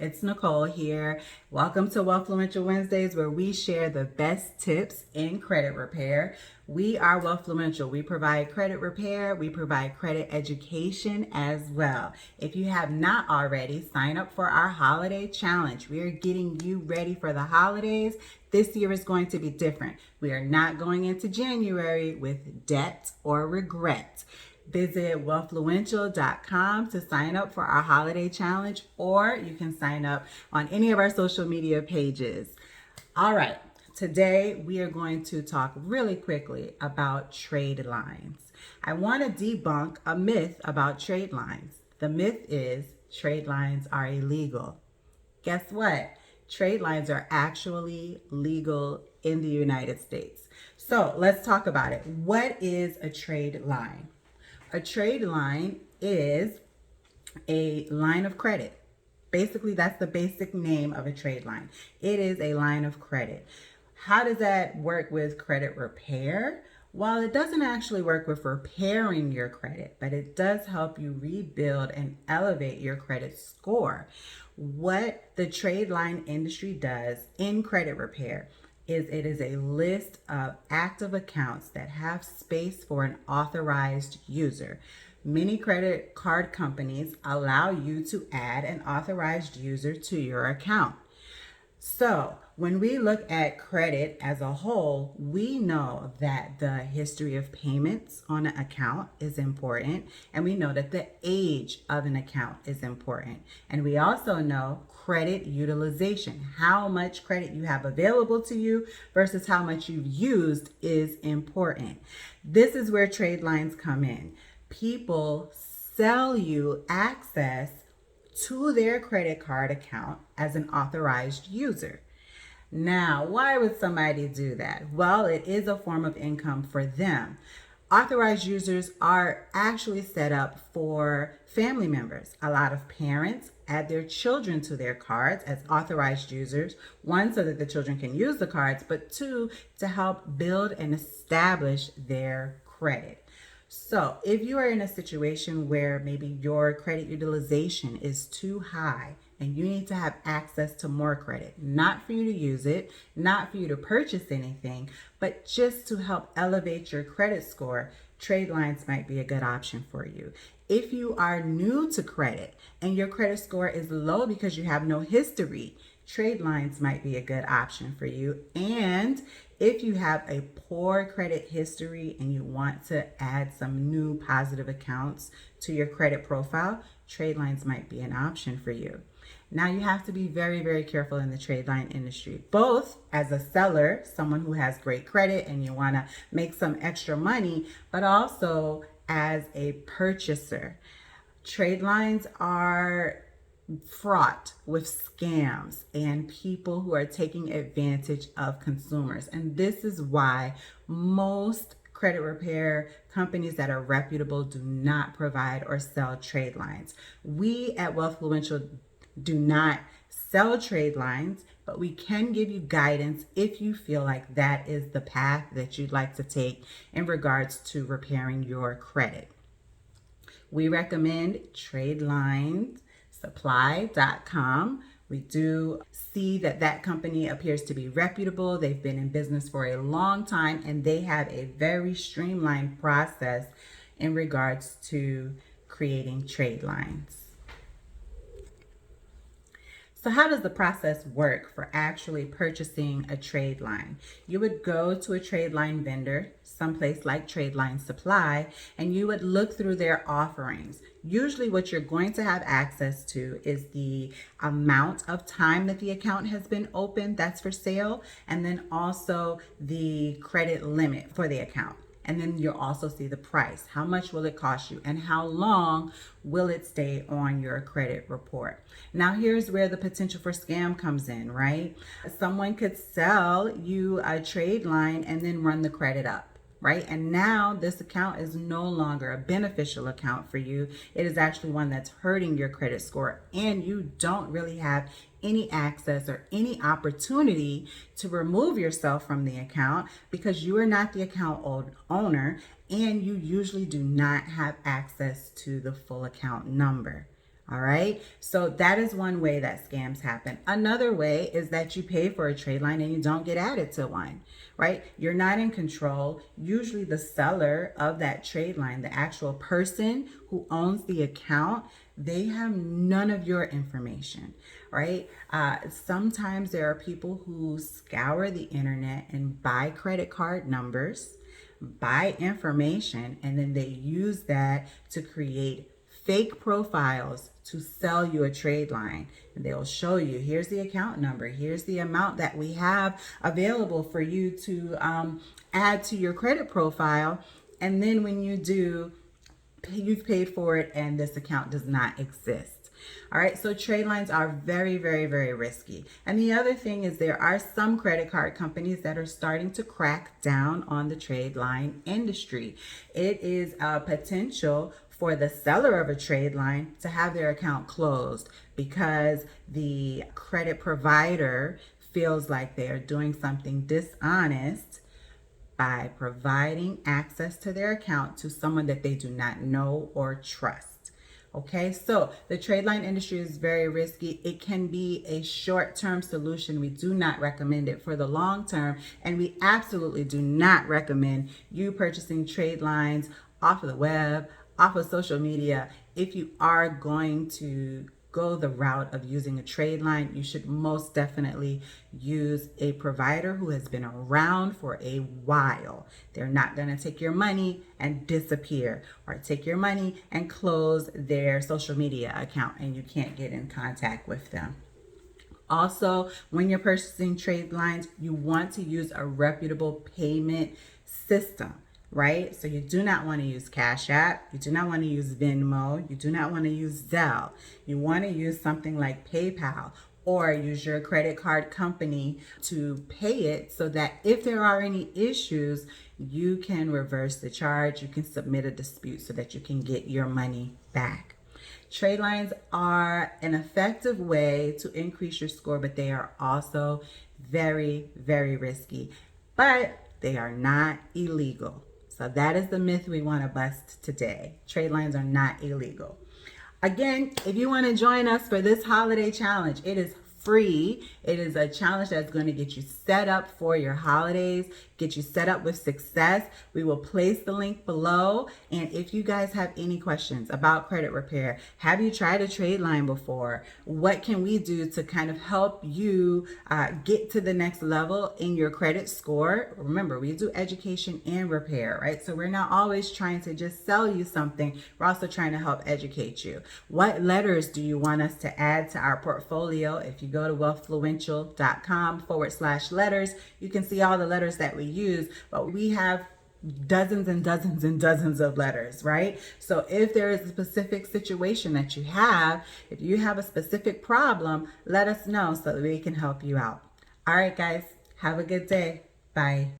It's Nicole here. Welcome to Wealthfluential Wednesdays, where we share the best tips in credit repair. We are Wealthfluential. We provide credit repair. We provide credit education as well. If you have not already, sign up for our holiday challenge. We are getting you ready for the holidays. This year is going to be different. We are not going into January with debt or regret. Visit wealthfluential.com to sign up for our holiday challenge, or you can sign up on any of our social media pages. All right, today we are going to talk really quickly about trade lines. I want to debunk a myth about trade lines. The myth is trade lines are illegal. Guess what? Trade lines are actually legal in the United States. So let's talk about it. What is a trade line? A trade line is a line of credit. Basically, that's the basic name of a trade line. It is a line of credit. How does that work with credit repair? Well, it doesn't actually work with repairing your credit, but it does help you rebuild and elevate your credit score. What the trade line industry does in credit repair is it is a list of active accounts that have space for an authorized user. Many credit card companies allow you to add an authorized user to your account. So when we look at credit as a whole, we know that the history of payments on an account is important, and we know that the age of an account is important. And we also know credit utilization. How much credit you have available to you versus how much you've used is important. This is where trade lines come in. People sell you access to their credit card account as an authorized user. Now, why would somebody do that? Well, it is a form of income for them. Authorized users are actually set up for family members. A lot of parents add their children to their cards as authorized users, one, so that the children can use the cards, but two, to help build and establish their credit. So if you are in a situation where maybe your credit utilization is too high and you need to have access to more credit, not for you to use it, not for you to purchase anything, but just to help elevate your credit score, trade lines might be a good option for you. If you are new to credit and your credit score is low because you have no history, trade lines might be a good option for you. And if you have a poor credit history and you want to add some new positive accounts to your credit profile, trade lines might be an option for you. Now, you have to be very, very careful in the trade line industry, both as a seller, someone who has great credit and you want to make some extra money, but also as a purchaser. Trade lines are fraught with scams and people who are taking advantage of consumers. And this is why most credit repair companies that are reputable do not provide or sell trade lines. We at Wealthfluential do not sell trade lines, but we can give you guidance if you feel like that is the path that you'd like to take in regards to repairing your credit. We recommend tradelinesupply.com. We do see that that company appears to be reputable. They've been in business for a long time and they have a very streamlined process in regards to creating trade lines. So how does the process work for actually purchasing a trade line? You would go to a trade line vendor, someplace like Tradeline Supply, and you would look through their offerings. Usually what you're going to have access to is the amount of time that the account has been open, that's for sale, and then also the credit limit for the account. And then you'll also see the price. How much will it cost you and how long will it stay on your credit report? Now, here's where the potential for scam comes in, right? Someone could sell you a trade line and then run the credit up, right? And now this account is no longer a beneficial account for you. It is actually one that's hurting your credit score, and you don't really have any access or any opportunity to remove yourself from the account because you are not the account owner and you usually do not have access to the full account number. All right. So that is one way that scams happen. Another way is that you pay for a trade line and you don't get added to one, right? You're not in control. Usually the seller of that trade line, the actual person who owns the account, they have none of your information, right? Sometimes there are people who scour the internet and buy credit card numbers, buy information, and then they use that to create fake profiles to sell you a trade line. And they'll show you, here's the account number, here's the amount that we have available for you to add to your credit profile. And then when you do, you've paid for it and this account does not exist. All right, so trade lines are very, very, very risky. And the other thing is there are some credit card companies that are starting to crack down on the trade line industry. It is a potential for the seller of a trade line to have their account closed because the credit provider feels like they are doing something dishonest by providing access to their account to someone that they do not know or trust. Okay, so the trade line industry is very risky. It can be a short-term solution. We do not recommend it for the long term, and we absolutely do not recommend you purchasing trade lines off of the web, off of social media. If you are going to go the route of using a trade line, you should most definitely use a provider who has been around for a while. They're not going to take your money and disappear or take your money and close their social media account and you can't get in contact with them. Also, when you're purchasing trade lines, you want to use a reputable payment system, right? So you do not want to use Cash App. You do not want to use Venmo. You do not want to use Zelle. You want to use something like PayPal or use your credit card company to pay it so that if there are any issues, you can reverse the charge. You can submit a dispute so that you can get your money back. Trade lines are an effective way to increase your score, but they are also very, very risky. But they are not illegal. So that is the myth we want to bust today. Trade lines are not illegal. Again, if you want to join us for this holiday challenge, it is free. It is a challenge that's going to get you set up for your holidays, get you set up with success. We will place the link below. And if you guys have any questions about credit repair, have you tried a trade line before? What can we do to kind of help you get to the next level in your credit score? Remember, we do education and repair, right? So we're not always trying to just sell you something. We're also trying to help educate you. What letters do you want us to add to our portfolio? If you go to wealthfluential.com/letters, you can see all the letters that we use, but we have dozens and dozens and dozens of letters, right? So if there is a specific situation that you have, if you have a specific problem, let us know so that we can help you out. All right, guys, have a good day. Bye.